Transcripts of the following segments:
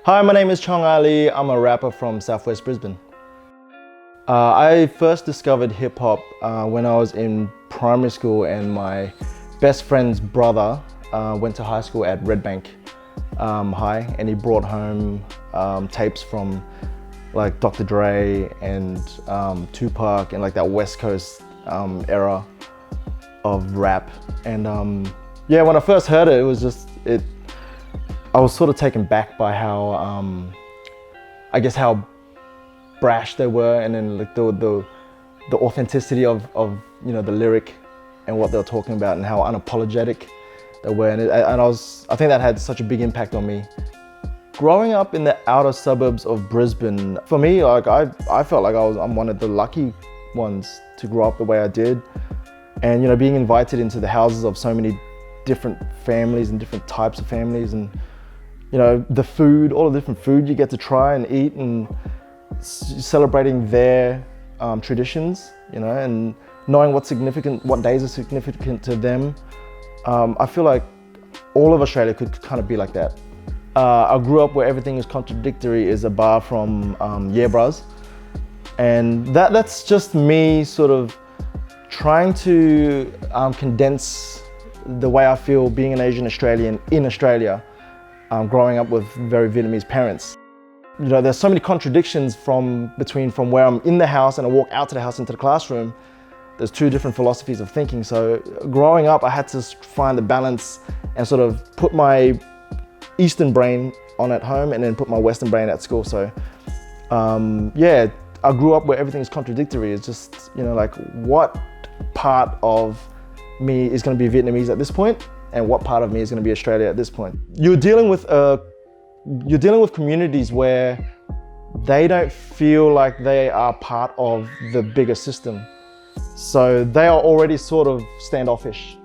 Hi, my name is Chong Ali. I'm a rapper from Southwest Brisbane. I first discovered hip hop when I was in primary school, and my best friend's brother went to high school at Red Bank High, and he brought home tapes from like Dr. Dre and Tupac and like that West Coast era of rap. And yeah, when I first heard it, it was just I was sort of taken back by how I guess how brash they were, and then like the authenticity of you know the lyric and what they were talking about, and how unapologetic they were. And I think that had such a big impact on me. Growing up in the outer suburbs of Brisbane, for me, like I felt like I'm one of the lucky ones to grow up the way I did, and you know, being invited into the houses of so many different families and different types of families, and you know, the food, all the different food you get to try and eat, and celebrating their traditions, you know, and knowing what days are significant to them. I feel like all of Australia could kind of be like that. I grew up where everything is contradictory is a bar from Yeah Bruss, and that's just me sort of trying to condense the way I feel being an Asian Australian in Australia, growing up with very Vietnamese parents. You know, there's so many contradictions from where I'm in the house and I walk out to the house into the classroom. There's two different philosophies of thinking. So growing up, I had to find the balance and sort of put my Eastern brain on at home and then put my Western brain at school. So yeah, I grew up where everything is contradictory. It's just, you know, like what part of me is going to be Vietnamese at this point, and what part of me is going to be Australia at this point. You're dealing with communities where they don't feel like they are part of the bigger system. So they are already sort of standoffish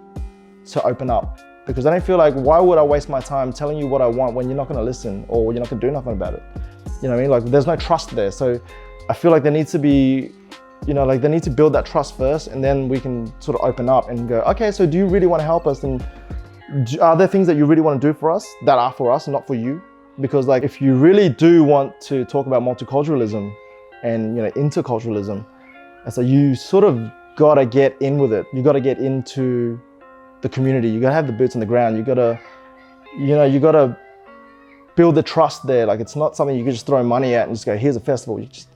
to open up, because they don't feel like, why would I waste my time telling you what I want when you're not going to listen, or you're not going to do nothing about it? You know what I mean? Like, there's no trust there. So I feel like there needs to be, you know, like they need to build that trust first, and then we can sort of open up and go, okay, so do you really want to help us? And are there things that you really want to do for us that are for us and not for you? Because like, if you really do want to talk about multiculturalism and, you know, interculturalism, and so you sort of gotta get in with it. You gotta get into the community. You gotta have the boots on the ground. You gotta build the trust there. Like, it's not something you can just throw money at and just go, here's a festival. You just...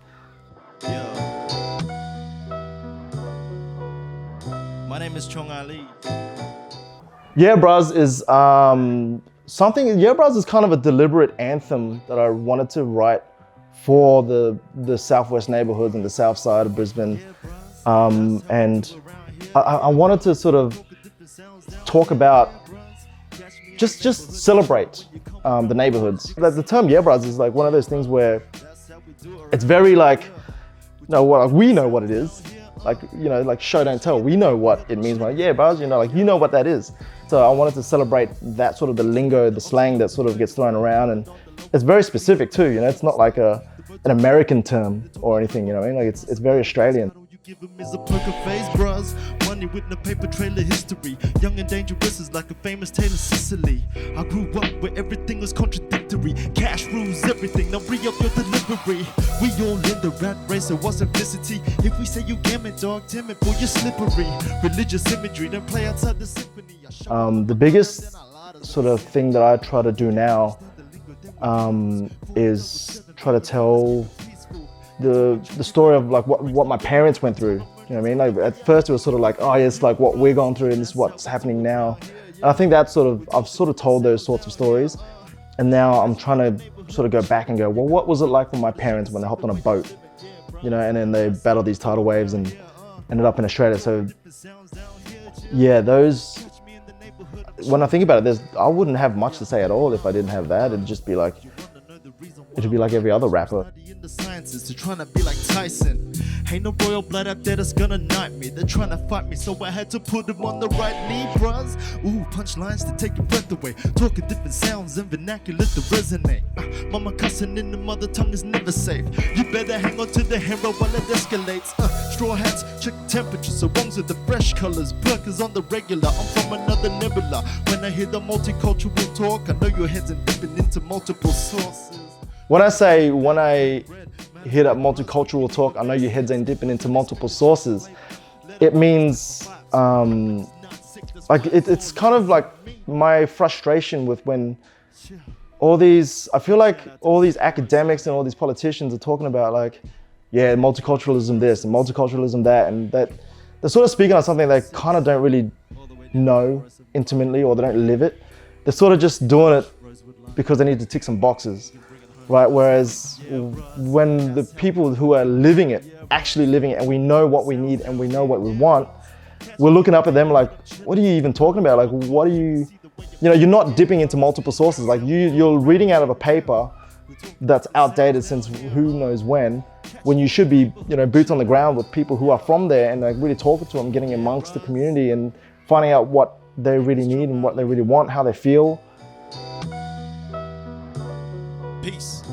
My name is Chong Ali. Yeah Bruss is Yeah Bruss is kind of a deliberate anthem that I wanted to write for the southwest neighbourhoods and the south side of Brisbane. And I wanted to sort of talk about, just celebrate the neighbourhoods. The term Yeah Bruss is like one of those things where it's very like, we know what it is. Like, you know, like show don't tell. We know what it means. Like, yeah, bruss, you know, like, you know what that is. So I wanted to celebrate that sort of the lingo, the slang that sort of gets thrown around, and it's very specific too. You know, it's not like an American term or anything. You know what I mean? Like, it's very Australian. Give him is a poker face, bruss. Money with no paper trail of history. Young and dangerous is like a famous tale of Sicily. I grew up where everything was contradictory. Cash rules everything, now re-up your delivery. We all in the rat race, so what's simplicity? If we say you gamut, dog, timid, boy, you're slippery. Religious imagery, don't play outside the symphony. The biggest sort of thing that I try to do now is try to tell the story of like what my parents went through. You know what I mean? Like, at first it was sort of like, oh yeah, it's like what we're going through and this is what's happening now. And I think I've sort of told those sorts of stories, and now I'm trying to sort of go back and go, well, what was it like for my parents when they hopped on a boat, you know, and then they battled these tidal waves and ended up in Australia. So yeah, when I think about it, I wouldn't have much to say at all if I didn't have that. It'd just be like, every other rapper. The sciences to trying to be like Tyson. Ain't no royal blood up there that's gonna knight me. They're trying to fight me, so I had to put them on the right knee, bruss. Ooh, punchlines to take your breath away. Talking different sounds and vernacular to resonate. Mama cussing in the mother tongue is never safe. You better hang on to the hero while it escalates. Straw hats, check temperature, so wrongs with the fresh colors. Burgers on the regular, I'm from another nebula. When I hear the multicultural talk, I know your head's dipping into multiple sources. When I hear that multicultural talk, I know your heads ain't dipping into multiple sources. It means, it's kind of like my frustration with when I feel like all these academics and all these politicians are talking about like, yeah, multiculturalism this and multiculturalism that, and that they're sort of speaking on something they kind of don't really know intimately, or they don't live it. They're sort of just doing it because they need to tick some boxes. Right, whereas when the people who are living it, actually living it, and we know what we need and we know what we want, we're looking up at them like, what are you even talking about? Like, what are you, you're not dipping into multiple sources. Like you're reading out of a paper that's outdated since who knows when you should be, boots on the ground with people who are from there and like really talking to them, getting amongst the community and finding out what they really need and what they really want, how they feel. Peace.